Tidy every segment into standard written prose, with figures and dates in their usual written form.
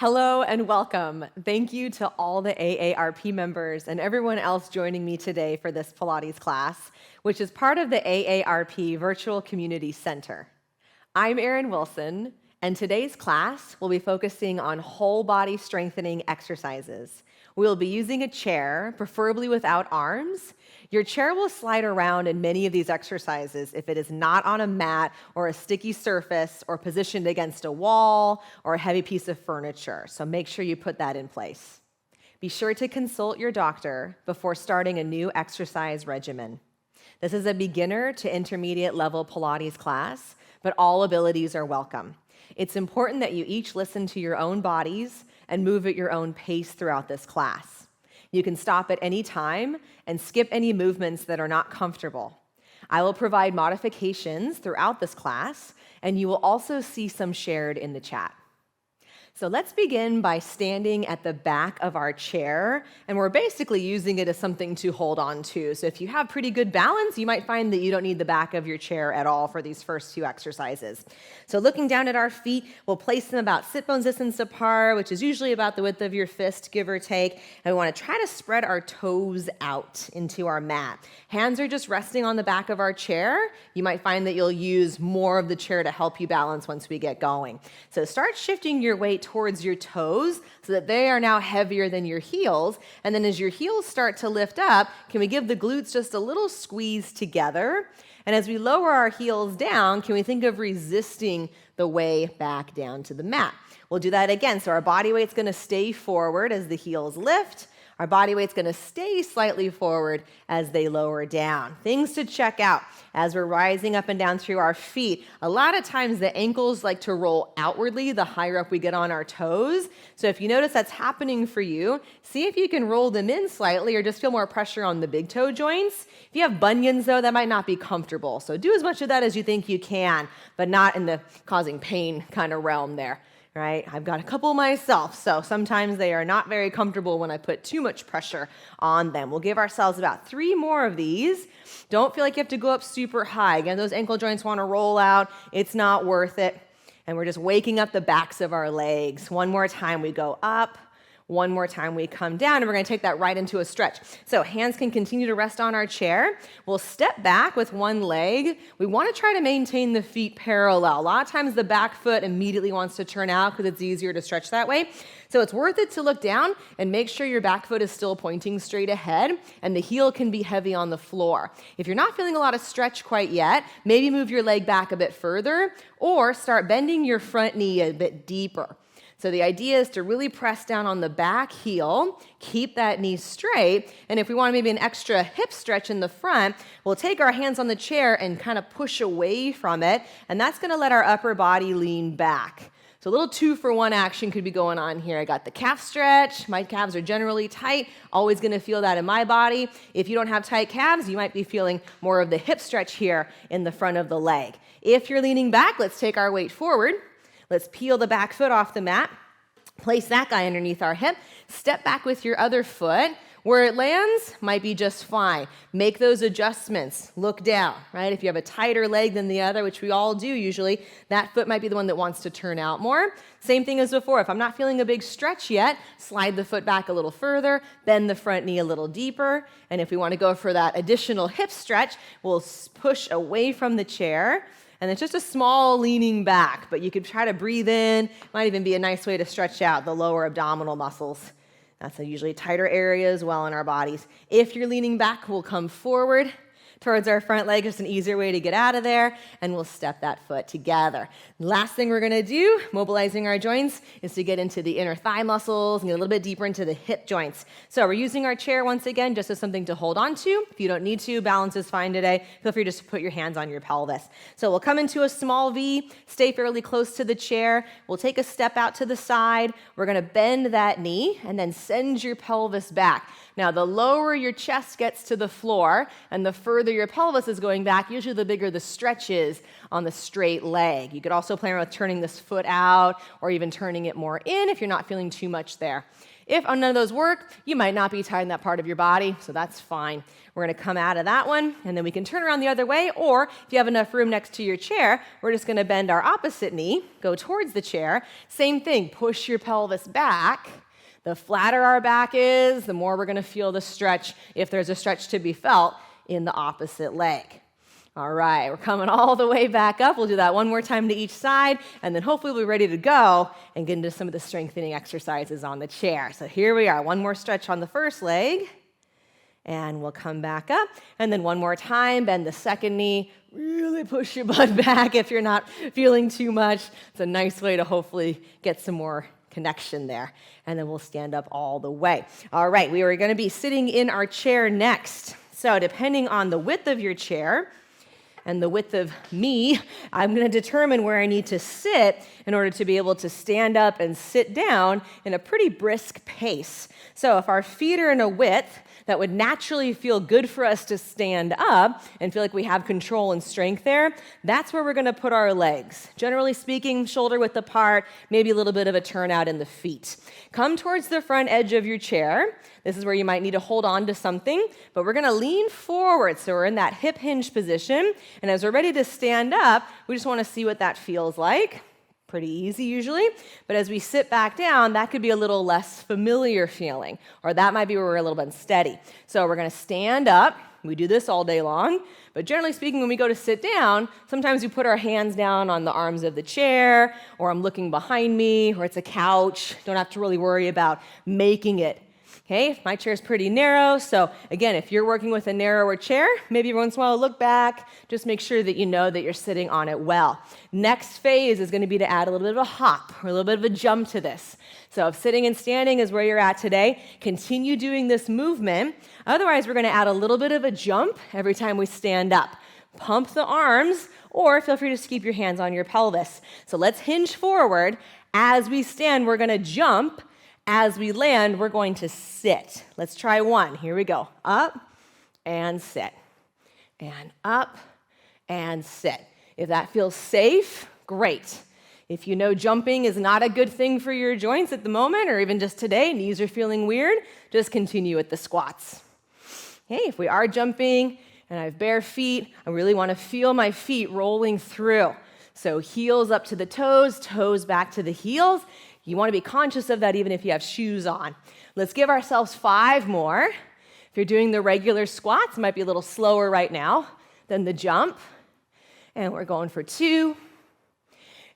Hello and welcome. Thank you to all the AARP members and everyone else joining me today for this Pilates class, which is part of the AARP Virtual Community Center. I'm Erin Wilson, and today's class will be focusing on whole body strengthening exercises. We'll be using a chair, preferably without arms. Your chair will slide around in many of these exercises if it is not on a mat or a sticky surface or positioned against a wall or a heavy piece of furniture, so make sure you put that in place. Be sure to consult your doctor before starting a new exercise regimen. This is a beginner to intermediate level Pilates class, but all abilities are welcome. It's important that you each listen to your own bodies and move at your own pace throughout this class. You can stop at any time and skip any movements that are not comfortable. I will provide modifications throughout this class, and you will also see some shared in the chat. So let's begin by standing at the back of our chair, and we're basically using it as something to hold on to. So if you have pretty good balance, you might find that you don't need the back of your chair at all for these first two exercises. So looking down at our feet, we'll place them about sit bone distance apart, which is usually about the width of your fist, give or take. And we want to try to spread our toes out into our mat. Hands are just resting on the back of our chair. You might find that you'll use more of the chair to help you balance once we get going. So start shifting your weight towards your toes so that they are now heavier than your heels. And then as your heels start to lift up, can we give the glutes just a little squeeze together? And as we lower our heels down, can we think of resisting the way back down to the mat? We'll do that again. So our body weight's going to stay forward as the heels lift. Our body weight's going to stay slightly forward as they lower down. Things to check out as we're rising up and down through our feet. A lot of times the ankles like to roll outwardly the higher up we get on our toes. So if you notice that's happening for you, see if you can roll them in slightly or just feel more pressure on the big toe joints. If you have bunions though, that might not be comfortable. So do as much of that as you think you can, but not in the causing pain kind of realm there. Right? I've got a couple myself, so sometimes they are not very comfortable when I put too much pressure on them. We'll give ourselves about 3 more of these. Don't feel like you have to go up super high. Again, those ankle joints want to roll out. It's not worth it. And we're just waking up the backs of our legs. One more time, we go up. One more time, we come down, and we're going to take that right into a stretch. So hands can continue to rest on our chair. We'll step back with one leg. We want to try to maintain the feet parallel. A lot of times the back foot immediately wants to turn out because it's easier to stretch that way. So it's worth it to look down and make sure your back foot is still pointing straight ahead, and the heel can be heavy on the floor. If you're not feeling a lot of stretch quite yet, maybe move your leg back a bit further or start bending your front knee a bit deeper. So the idea is to really press down on the back heel, keep that knee straight, and if we want maybe an extra hip stretch in the front, we'll take our hands on the chair and kind of push away from it, and that's going to let our upper body lean back. So a little 2-for-1 action could be going on here. I got the calf stretch. My calves are generally tight. Always going to feel that in my body. If you don't have tight calves, you might be feeling more of the hip stretch here in the front of the leg. If you're leaning back, let's take our weight forward. Let's peel the back foot off the mat, place that guy underneath our hip, step back with your other foot. Where it lands might be just fine. Make those adjustments. Look down, right? If you have a tighter leg than the other, which we all do usually, that foot might be the one that wants to turn out more. Same thing as before. If I'm not feeling a big stretch yet, slide the foot back a little further, bend the front knee a little deeper. And if we want to go for that additional hip stretch, we'll push away from the chair. And it's just a small leaning back, but you could try to breathe in. Might even be a nice way to stretch out the lower abdominal muscles. That's a usually tighter area as well in our bodies. If you're leaning back, we'll come forward towards our front leg, just an easier way to get out of there, and we'll step that foot together. Last thing we're gonna do, mobilizing our joints, is to get into the inner thigh muscles and get a little bit deeper into the hip joints. So we're using our chair once again just as something to hold on to. If you don't need to, balance is fine today. Feel free just to put your hands on your pelvis. So we'll come into a small V, stay fairly close to the chair. We'll take a step out to the side. We're gonna bend that knee and then send your pelvis back. Now, the lower your chest gets to the floor and the further your pelvis is going back, usually the bigger the stretch is on the straight leg. You could also play around with turning this foot out or even turning it more in if you're not feeling too much there. If none of those work, you might not be tight in that part of your body, so that's fine. We're going to come out of that one, and then we can turn around the other way, or if you have enough room next to your chair, we're just going to bend our opposite knee, go towards the chair. Same thing, push your pelvis back. The flatter our back is, the more we're going to feel the stretch, if there's a stretch to be felt, in the opposite leg. All right, we're coming all the way back up. We'll do that one more time to each side, and then hopefully we'll be ready to go and get into some of the strengthening exercises on the chair. So here we are, one more stretch on the first leg, and we'll come back up. And then one more time, bend the second knee, really push your butt back if you're not feeling too much. It's a nice way to hopefully get some more connection there. And then we'll stand up all the way. All right, we are going to be sitting in our chair next. So depending on the width of your chair, and the width of me, I'm going to determine where I need to sit in order to be able to stand up and sit down in a pretty brisk pace. So if our feet are in a width that would naturally feel good for us to stand up and feel like we have control and strength there, that's where we're going to put our legs. Generally speaking, shoulder width apart, maybe a little bit of a turnout in the feet. Come towards the front edge of your chair. This is where you might need to hold on to something, but we're going to lean forward. So we're in that hip hinge position, and as we're ready to stand up, we just want to see what that feels like. Pretty easy usually, but as we sit back down, that could be a little less familiar feeling, or that might be where we're a little bit unsteady. So we're going to stand up. We do this all day long, but generally speaking, when we go to sit down, sometimes we put our hands down on the arms of the chair, or I'm looking behind me, or it's a couch. Don't have to really worry about making it. Okay, my chair's pretty narrow, so again, if you're working with a narrower chair, maybe every once in a while look back, just make sure that you know that you're sitting on it well. Next phase is going to be to add a little bit of a hop or a little bit of a jump to this. So if sitting and standing is where you're at today, continue doing this movement. Otherwise, we're going to add a little bit of a jump every time we stand up. Pump the arms, or feel free to just keep your hands on your pelvis. So let's hinge forward. As we stand, we're going to jump. As we land, we're going to sit. Let's try one. Here we go. Up and sit. And up and sit. If that feels safe, great. If you know jumping is not a good thing for your joints at the moment, or even just today, knees are feeling weird, just continue with the squats. Okay, if we are jumping and I have bare feet, I really want to feel my feet rolling through. So heels up to the toes, toes back to the heels. You want to be conscious of that even if you have shoes on. Let's give ourselves 5 more. If you're doing the regular squats, it might be a little slower right now than the jump. And we're going for 2.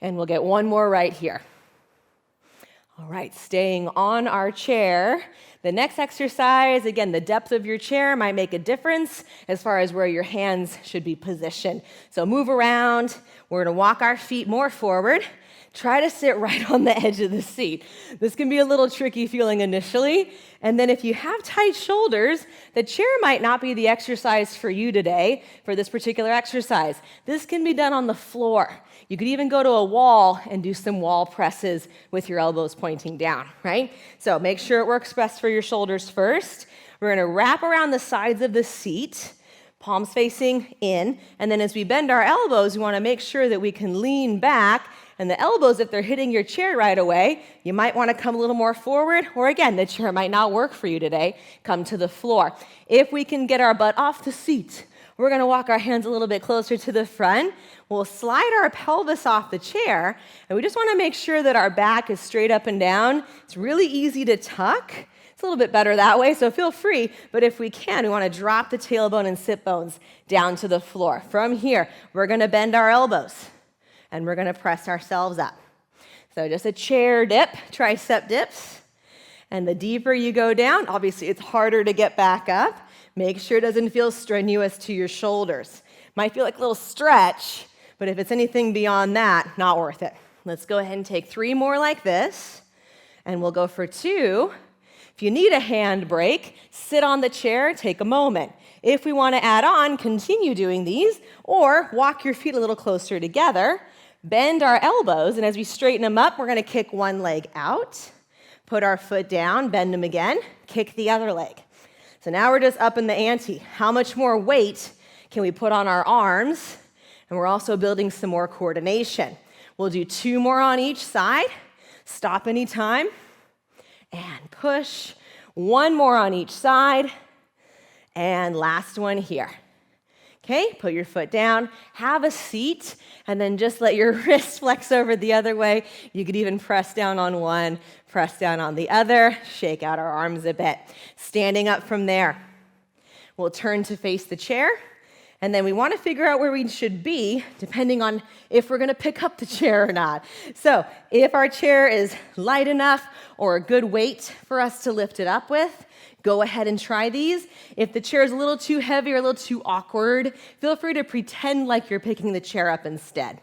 And we'll get 1 more right here. All right, staying on our chair. The next exercise, again, the depth of your chair might make a difference as far as where your hands should be positioned. So move around. We're going to walk our feet more forward. Try to sit right on the edge of the seat. This can be a little tricky feeling initially. And then if you have tight shoulders, the chair might not be the exercise for you today for this particular exercise. This can be done on the floor. You could even go to a wall and do some wall presses with your elbows pointing down, right? So make sure it works best for your shoulders first. We're going to wrap around the sides of the seat, palms facing in. And then as we bend our elbows, we want to make sure that we can lean back. And the elbows, if they're hitting your chair right away, you might want to come a little more forward, or again, the chair might not work for you today. Come to the floor. If we can get our butt off the seat, we're going to walk our hands a little bit closer to the front. We'll slide our pelvis off the chair, and we just want to make sure that our back is straight up and down. It's really easy to tuck. It's a little bit better that way, so feel free. But if we can, we want to drop the tailbone and sit bones down to the floor. From here, we're going to bend our elbows. And we're going to press ourselves up. So just a chair dip, tricep dips. And the deeper you go down, obviously it's harder to get back up. Make sure it doesn't feel strenuous to your shoulders. Might feel like a little stretch, but if it's anything beyond that, not worth it. Let's go ahead and take 3 more like this. And we'll go for 2. If you need a hand break, sit on the chair, take a moment. If we want to add on, continue doing these, or walk your feet a little closer together. Bend our elbows, and as we straighten them up, we're going to kick one leg out, put our foot down, bend them again, kick the other leg. So now we're just upping the ante. How much more weight can we put on our arms? And we're also building some more coordination. We'll do 2 more on each side. Stop anytime. And push. 1 more on each side. And last one here. Okay, put your foot down, have a seat, and then just let your wrist flex over the other way. You could even press down on one, press down on the other, shake out our arms a bit. Standing up from there, we'll turn to face the chair, and then we want to figure out where we should be depending on if we're going to pick up the chair or not. So if our chair is light enough or a good weight for us to lift it up with, go ahead and try these. If the chair is a little too heavy or a little too awkward, feel free to pretend like you're picking the chair up instead.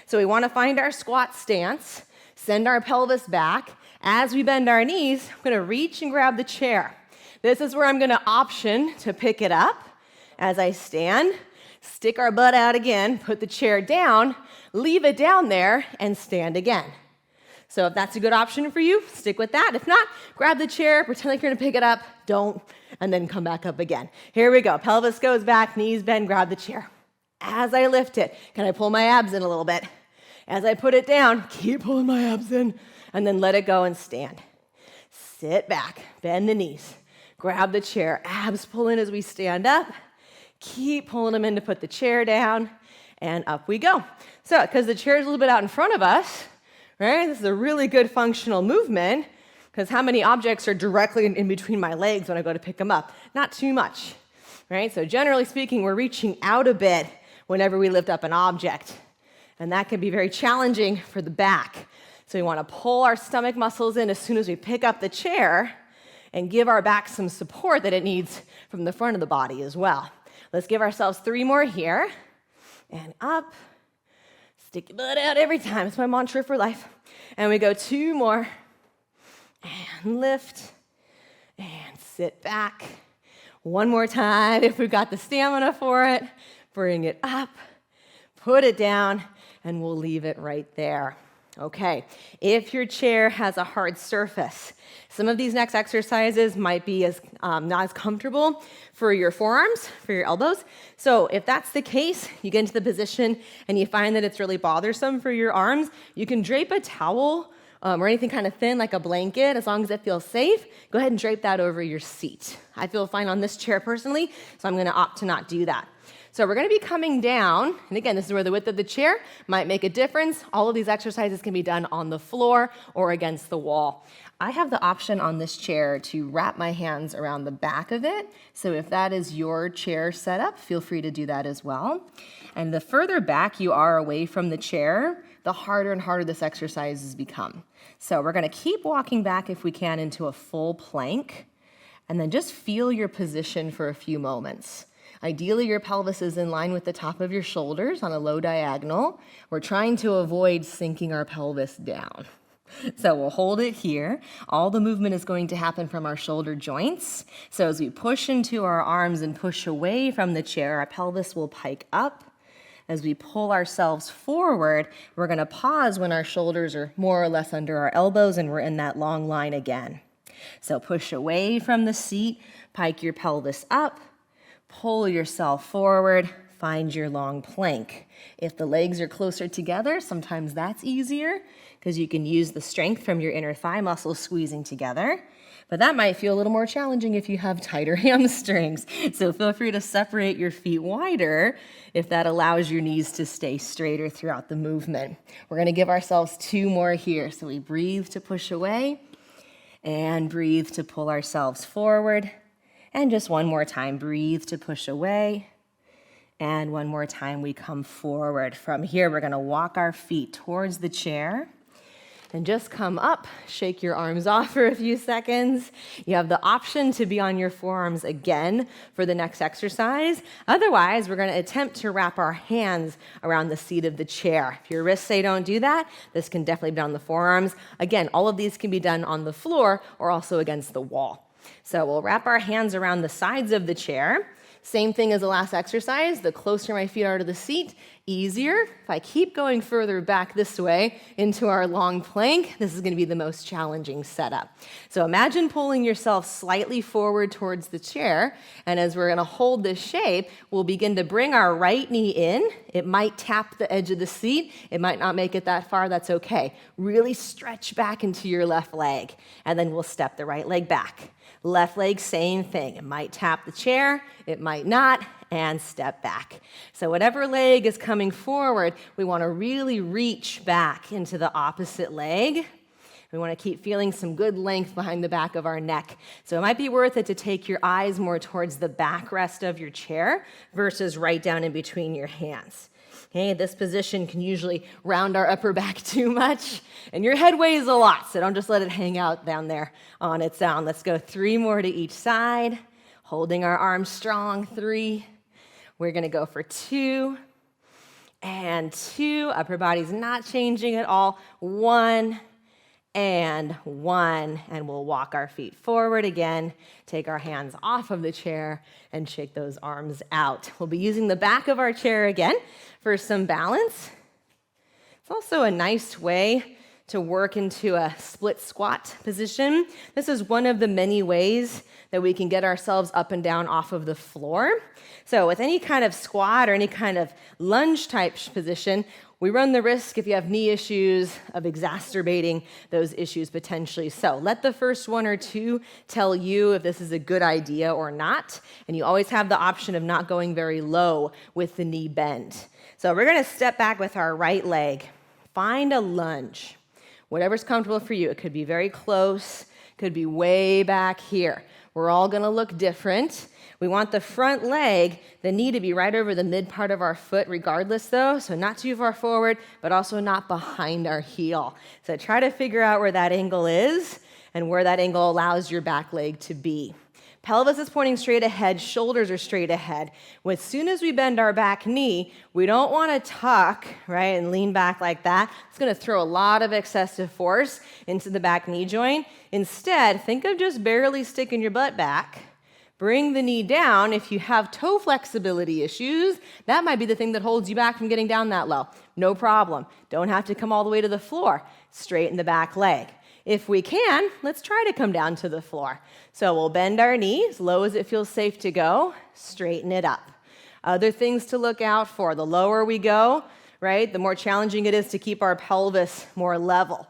So we want to find our squat stance, send our pelvis back. As we bend our knees, I'm going to reach and grab the chair. This is where I'm going to option to pick it up as I stand, stick our butt out again, put the chair down, leave it down there, and stand again. So if that's a good option for you, stick with that. If not, grab the chair, pretend like you're gonna pick it up, don't, and then come back up again. Here we go. Pelvis goes back, knees bend, grab the chair. As I lift it, can I pull my abs in a little bit? As I put it down, keep pulling my abs in, and then let it go and stand. Sit back, bend the knees, grab the chair, abs pull in as we stand up, keep pulling them in to put the chair down, and up we go. So, because the chair is a little bit out in front of us, right? This is a really good functional movement because how many objects are directly in between my legs when I go to pick them up? Not too much, right? So generally speaking, we're reaching out a bit whenever we lift up an object, and that can be very challenging for the back. So we want to pull our stomach muscles in as soon as we pick up the chair and give our back some support that it needs from the front of the body as well. Let's give ourselves 3 more here, and up. Stick your butt out every time. It's my mantra for life. And we go 2 more. And lift. And sit back. 1 more time if we've got the stamina for it. Bring it up. Put it down. And we'll leave it right there. Okay. If your chair has a hard surface, some of these next exercises might be not as comfortable for your forearms, for your elbows. So if that's the case, you get into the position and you find that it's really bothersome for your arms, you can drape a towel or anything kind of thin like a blanket, as long as it feels safe. Go ahead and drape that over your seat. I feel fine on this chair personally, so I'm going to opt to not do that. So we're going to be coming down, and again, this is where the width of the chair might make a difference. All of these exercises can be done on the floor or against the wall. I have the option on this chair to wrap my hands around the back of it, so if that is your chair setup, feel free to do that as well. And the further back you are away from the chair, the harder and harder this exercise has become. So we're going to keep walking back if we can into a full plank, and then just feel your position for a few moments. Ideally, your pelvis is in line with the top of your shoulders on a low diagonal. We're trying to avoid sinking our pelvis down. So we'll hold it here. All the movement is going to happen from our shoulder joints. So as we push into our arms and push away from the chair, our pelvis will pike up. As we pull ourselves forward, we're going to pause when our shoulders are more or less under our elbows and we're in that long line again. So push away from the seat, pike your pelvis up. Pull yourself forward, find your long plank. If the legs are closer together, sometimes that's easier because you can use the strength from your inner thigh muscles squeezing together. But that might feel a little more challenging if you have tighter hamstrings. So feel free to separate your feet wider if that allows your knees to stay straighter throughout the movement. We're going to give ourselves 2 more here. So we breathe to push away and breathe to pull ourselves forward. And just 1 more time, breathe to push away. And 1 more time, we come forward. From here, we're going to walk our feet towards the chair. And just come up, shake your arms off for a few seconds. You have the option to be on your forearms again for the next exercise. Otherwise, we're going to attempt to wrap our hands around the seat of the chair. If your wrists say don't do that, this can definitely be on the forearms. Again, all of these can be done on the floor or also against the wall. So we'll wrap our hands around the sides of the chair. Same thing as the last exercise. The closer my feet are to the seat, Easier, if I keep going further back this way into our long plank, this is going to be the most challenging setup. So imagine pulling yourself slightly forward towards the chair, and as we're going to hold this shape, we'll begin to bring our right knee in. It might tap the edge of the seat. It might not make it that far. That's okay. Really stretch back into your left leg, and then we'll step the right leg back. Left leg, same thing. It might tap the chair, it might not, and step back. So whatever leg is coming forward, we want to really reach back into the opposite leg. We want to keep feeling some good length behind the back of our neck. So it might be worth it to take your eyes more towards the backrest of your chair versus right down in between your hands. Okay, this position can usually round our upper back too much, and your head weighs a lot, so don't just let it hang out down there on its own. Let's go 3 more to each side, holding our arms strong, 3. We're going to go for 2 and 2. Upper body's not changing at all. 1 and 1. And we'll walk our feet forward again, take our hands off of the chair, and shake those arms out. We'll be using the back of our chair again for some balance. It's also a nice way to work into a split squat position. This is one of the many ways that we can get ourselves up and down off of the floor. So with any kind of squat or any kind of lunge type position, we run the risk, if you have knee issues, of exacerbating those issues potentially. So let the first 1 or 2 tell you if this is a good idea or not. And you always have the option of not going very low with the knee bend. So we're going to step back with our right leg. Find a lunge. Whatever's comfortable for you. It could be very close, could be way back here. We're all going to look different. We want the front leg, the knee to be right over the mid part of our foot regardless though, so not too far forward, but also not behind our heel. So try to figure out where that angle is and where that angle allows your back leg to be. Pelvis is pointing straight ahead, shoulders are straight ahead. As soon as we bend our back knee, we don't want to tuck, right, and lean back like that. It's going to throw a lot of excessive force into the back knee joint. Instead, think of just barely sticking your butt back. Bring the knee down. If you have toe flexibility issues, that might be the thing that holds you back from getting down that low. No problem. Don't have to come all the way to the floor. Straighten the back leg. If we can, let's try to come down to the floor. So we'll bend our knee as low as it feels safe to go, straighten it up. Other things to look out for. The lower we go, right, the more challenging it is to keep our pelvis more level.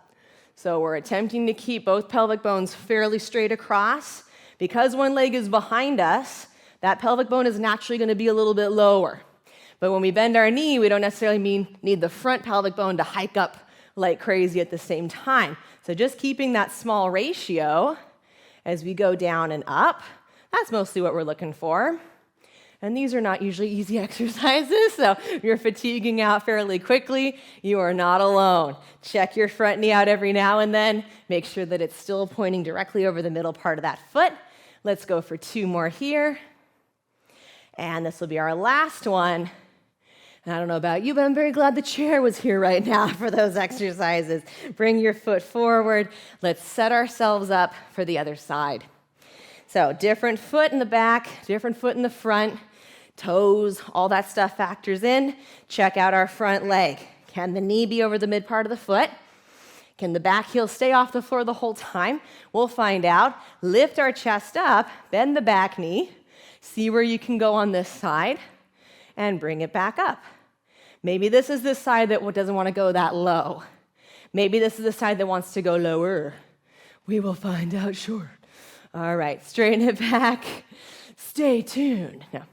So we're attempting to keep both pelvic bones fairly straight across. Because one leg is behind us, that pelvic bone is naturally going to be a little bit lower. But when we bend our knee, we don't necessarily need the front pelvic bone to hike up like crazy at the same time. So just keeping that small ratio as we go down and up, that's mostly what we're looking for. And these are not usually easy exercises, so if you're fatiguing out fairly quickly, you are not alone. Check your front knee out every now and then. Make sure that it's still pointing directly over the middle part of that foot. Let's go for 2 more here. And this will be our last one. And I don't know about you, but I'm very glad the chair was here right now for those exercises. Bring your foot forward. Let's set ourselves up for the other side. So different foot in the back, different foot in the front, toes, all that stuff factors in. Check out our front leg. Can the knee be over the mid part of the foot? Can the back heel stay off the floor the whole time? We'll find out. Lift our chest up, bend the back knee, see where you can go on this side, and bring it back up. Maybe this is the side that doesn't want to go that low. Maybe this is the side that wants to go lower. We will find out short. All right, straighten it back. Stay tuned. No.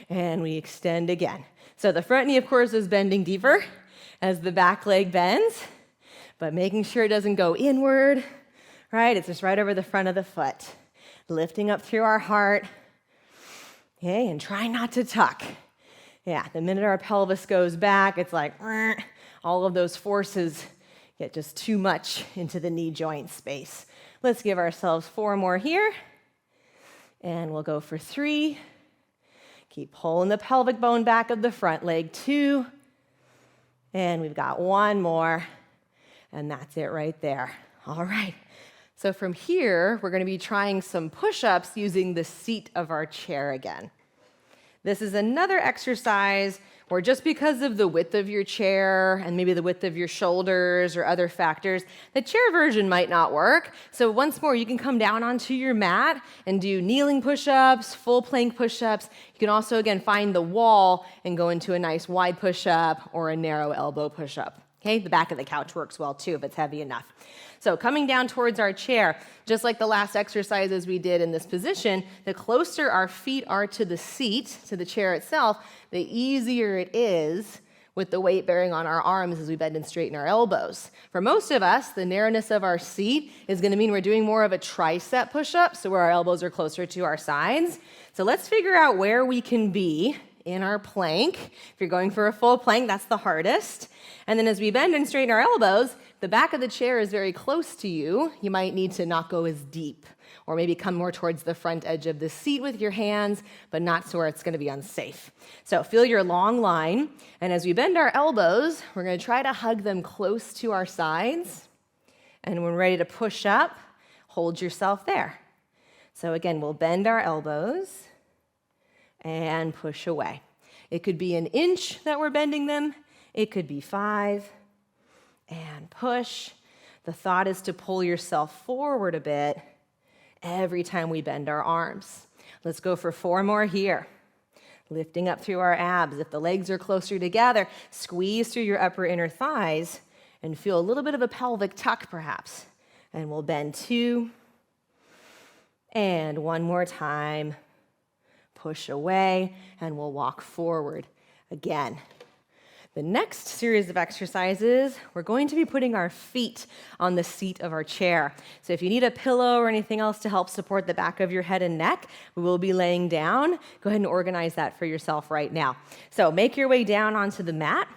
And we extend again. So the front knee, of course, is bending deeper as the back leg bends, but making sure it doesn't go inward, right? It's just right over the front of the foot. Lifting up through our heart. Okay, and try not to tuck. Yeah, the minute our pelvis goes back, it's like all of those forces get just too much into the knee joint space. Let's give ourselves 4 more here, and we'll go for 3. Keep pulling the pelvic bone back of the front leg, 2, and we've got 1 more, and that's it right there. All right, so from here, we're going to be trying some push-ups using the seat of our chair again. This is another exercise or just because of the width of your chair and maybe the width of your shoulders or other factors, the chair version might not work. So once more, you can come down onto your mat and do kneeling push-ups, full plank push-ups. You can also, again, find the wall and go into a nice wide push-up or a narrow elbow push-up. Okay, the back of the couch works well too if it's heavy enough. So coming down towards our chair, just like the last exercises we did in this position, the closer our feet are to the seat, to the chair itself, the easier it is with the weight bearing on our arms as we bend and straighten our elbows. For most of us, the narrowness of our seat is going to mean we're doing more of a tricep push-up, so where our elbows are closer to our sides. So let's figure out where we can be in our plank. If you're going for a full plank, that's the hardest. And then as we bend and straighten our elbows, the back of the chair is very close to you. You might need to not go as deep, or maybe come more towards the front edge of the seat with your hands, but not to where it's going to be unsafe. So feel your long line, and as we bend our elbows, we're going to try to hug them close to our sides. And when we're ready to push up, hold yourself there. So again, we'll bend our elbows and push away. It could be an inch that we're bending them. It could be 5. And push. The thought is to pull yourself forward a bit every time we bend our arms. Let's go for 4 more here. Lifting up through our abs. If the legs are closer together, squeeze through your upper inner thighs and feel a little bit of a pelvic tuck perhaps. And we'll bend 2. And 1 more time. Push away, and we'll walk forward again. The next series of exercises, we're going to be putting our feet on the seat of our chair. So if you need a pillow or anything else to help support the back of your head and neck, we will be laying down. Go ahead and organize that for yourself right now. So make your way down onto the mat.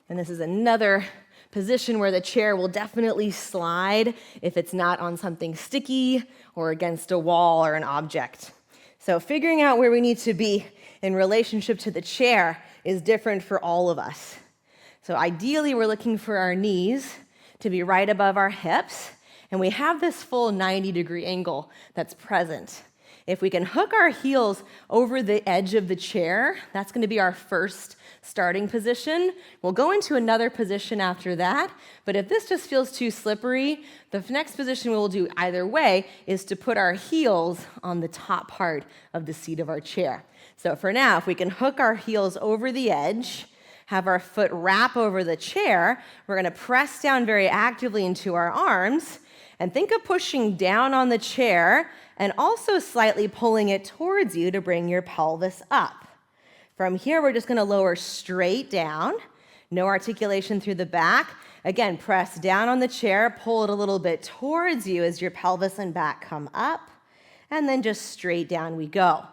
And this is another position where the chair will definitely slide if it's not on something sticky or against a wall or an object. So figuring out where we need to be in relationship to the chair is different for all of us. So ideally, we're looking for our knees to be right above our hips, and we have this full 90-degree angle that's present. If we can hook our heels over the edge of the chair, that's going to be our first starting position. We'll go into another position after that, but if this just feels too slippery, the next position we'll do either way is to put our heels on the top part of the seat of our chair. So for now, if we can hook our heels over the edge, have our foot wrap over the chair, we're going to press down very actively into our arms, and think of pushing down on the chair and also slightly pulling it towards you to bring your pelvis up. From here, we're just going to lower straight down, no articulation through the back. Again, press down on the chair, pull it a little bit towards you as your pelvis and back come up, and then just straight down we go.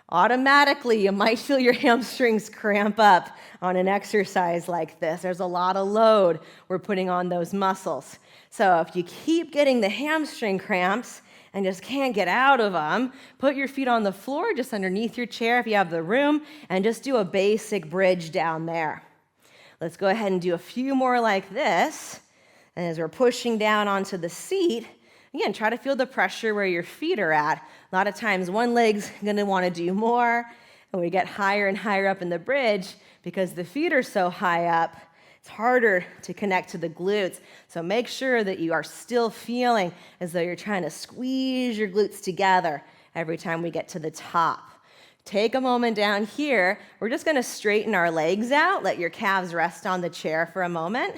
Automatically, you might feel your hamstrings cramp up on an exercise like this. There's a lot of load we're putting on those muscles. So if you keep getting the hamstring cramps and just can't get out of them, put your feet on the floor just underneath your chair if you have the room, and just do a basic bridge down there. Let's go ahead and do a few more like this. And as we're pushing down onto the seat, again, try to feel the pressure where your feet are at. A lot of times one leg's going to want to do more, and we get higher and higher up in the bridge because the feet are so high up, it's harder to connect to the glutes. So make sure that you are still feeling as though you're trying to squeeze your glutes together every time we get to the top. Take a moment down here. We're just going to straighten our legs out. Let your calves rest on the chair for a moment.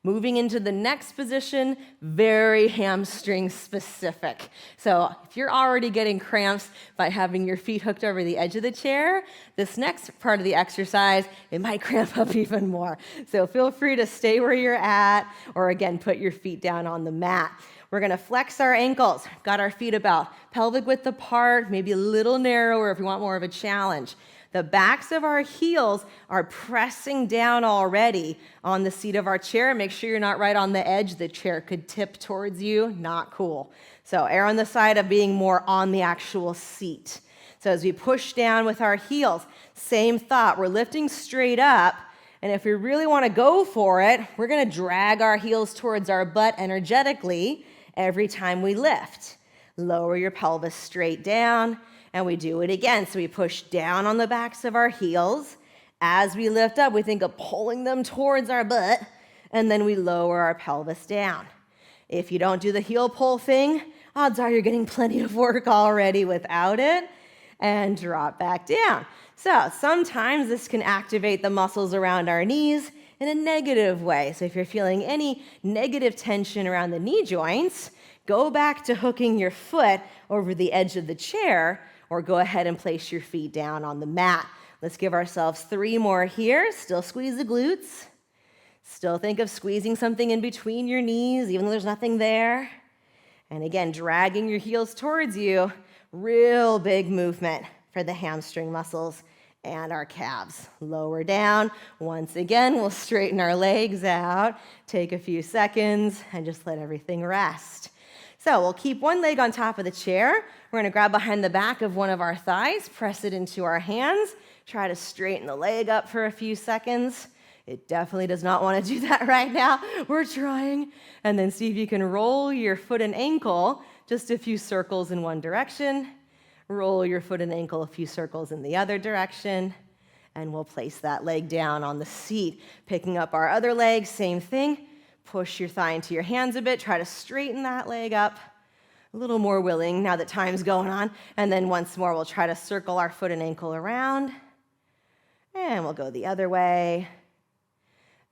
Moving into the next position, very hamstring specific. So if you're already getting cramps by having your feet hooked over the edge of the chair, this next part of the exercise, it might cramp up even more. So feel free to stay where you're at, or again, put your feet down on the mat. We're gonna flex our ankles. Got our feet about pelvic width apart, maybe a little narrower if we want more of a challenge. The backs of our heels are pressing down already on the seat of our chair. Make sure you're not right on the edge. The chair could tip towards you. Not cool. So err on the side of being more on the actual seat. So as we push down with our heels, same thought. We're lifting straight up. And if we really want to go for it, we're going to drag our heels towards our butt energetically every time we lift. Lower your pelvis straight down. And we do it again. So we push down on the backs of our heels. As we lift up, we think of pulling them towards our butt, and then we lower our pelvis down. If you don't do the heel pull thing, odds are you're getting plenty of work already without it. And drop back down. So sometimes this can activate the muscles around our knees in a negative way. So if you're feeling any negative tension around the knee joints, go back to hooking your foot over the edge of the chair, or go ahead and place your feet down on the mat. Let's give ourselves 3 more here. Still squeeze the glutes. Still think of squeezing something in between your knees, even though there's nothing there. And again, dragging your heels towards you. Real big movement for the hamstring muscles and our calves. Lower down. Once again, we'll straighten our legs out. Take a few seconds and just let everything rest. So we'll keep one leg on top of the chair. We're going to grab behind the back of one of our thighs, press it into our hands, try to straighten the leg up for a few seconds. It definitely does not want to do that right now. We're trying. And then see if you can roll your foot and ankle just a few circles in one direction. Roll your foot and ankle a few circles in the other direction. And we'll place that leg down on the seat. Picking up our other leg, same thing. Push your thigh into your hands a bit. Try to straighten that leg up. A little more willing now that time's going on. And then once more, we'll try to circle our foot and ankle around. And we'll go the other way.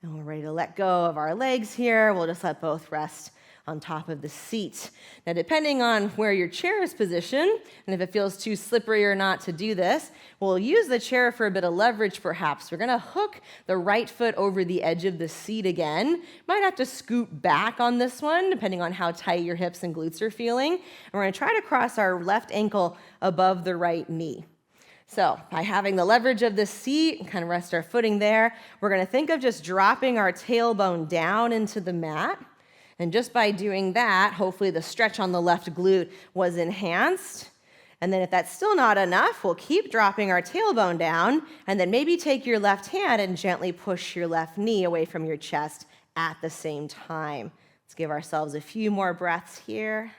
And we're ready to let go of our legs here. We'll just let both rest on top of the seat. Now, depending on where your chair is positioned, and if it feels too slippery or not to do this, we'll use the chair for a bit of leverage perhaps. We're gonna hook the right foot over the edge of the seat again. Might have to scoot back on this one, depending on how tight your hips and glutes are feeling. And we're gonna try to cross our left ankle above the right knee. So by having the leverage of the seat, kind of rest our footing there, we're going to think of just dropping our tailbone down into the mat. And just by doing that, hopefully the stretch on the left glute was enhanced. And then if that's still not enough, we'll keep dropping our tailbone down, and then maybe take your left hand and gently push your left knee away from your chest at the same time. Let's give ourselves a few more breaths here.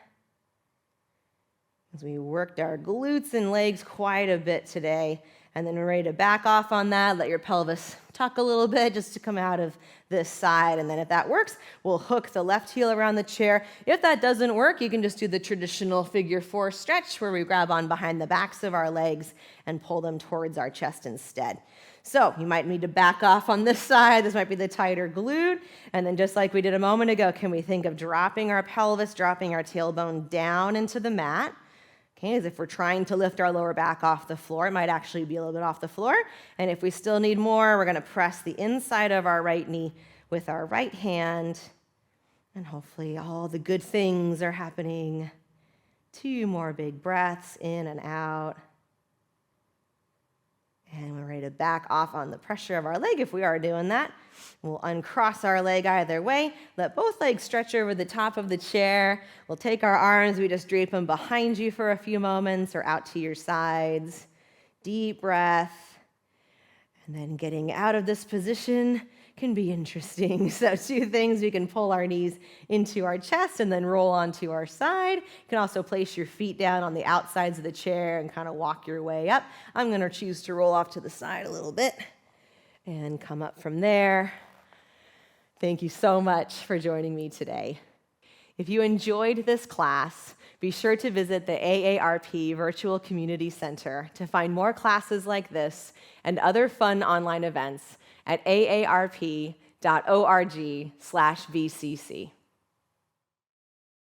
As we worked our glutes and legs quite a bit today, and then we're ready to back off on that. Let your pelvis tuck a little bit just to come out of this side. And then if that works, we'll hook the left heel around the chair. If that doesn't work, you can just do the traditional figure 4 stretch where we grab on behind the backs of our legs and pull them towards our chest instead. So you might need to back off on this side. This might be the tighter glute. And then just like we did a moment ago, can we think of dropping our pelvis, dropping our tailbone down into the mat? Okay, as if we're trying to lift our lower back off the floor. It might actually be a little bit off the floor. And if we still need more, we're going to press the inside of our right knee with our right hand. And hopefully all the good things are happening. 2 more big breaths in and out. And we're ready to back off on the pressure of our leg if we are doing that. We'll uncross our leg either way. Let both legs stretch over the top of the chair. We'll take our arms, we just drape them behind you for a few moments or out to your sides. Deep breath. And then getting out of this position can be interesting. So 2 things, we can pull our knees into our chest and then roll onto our side. You can also place your feet down on the outsides of the chair and kind of walk your way up. I'm going to choose to roll off to the side a little bit and come up from there. Thank you so much for joining me today. If you enjoyed this class, be sure to visit the AARP Virtual Community Center to find more classes like this and other fun online events at aarp.org/VCC.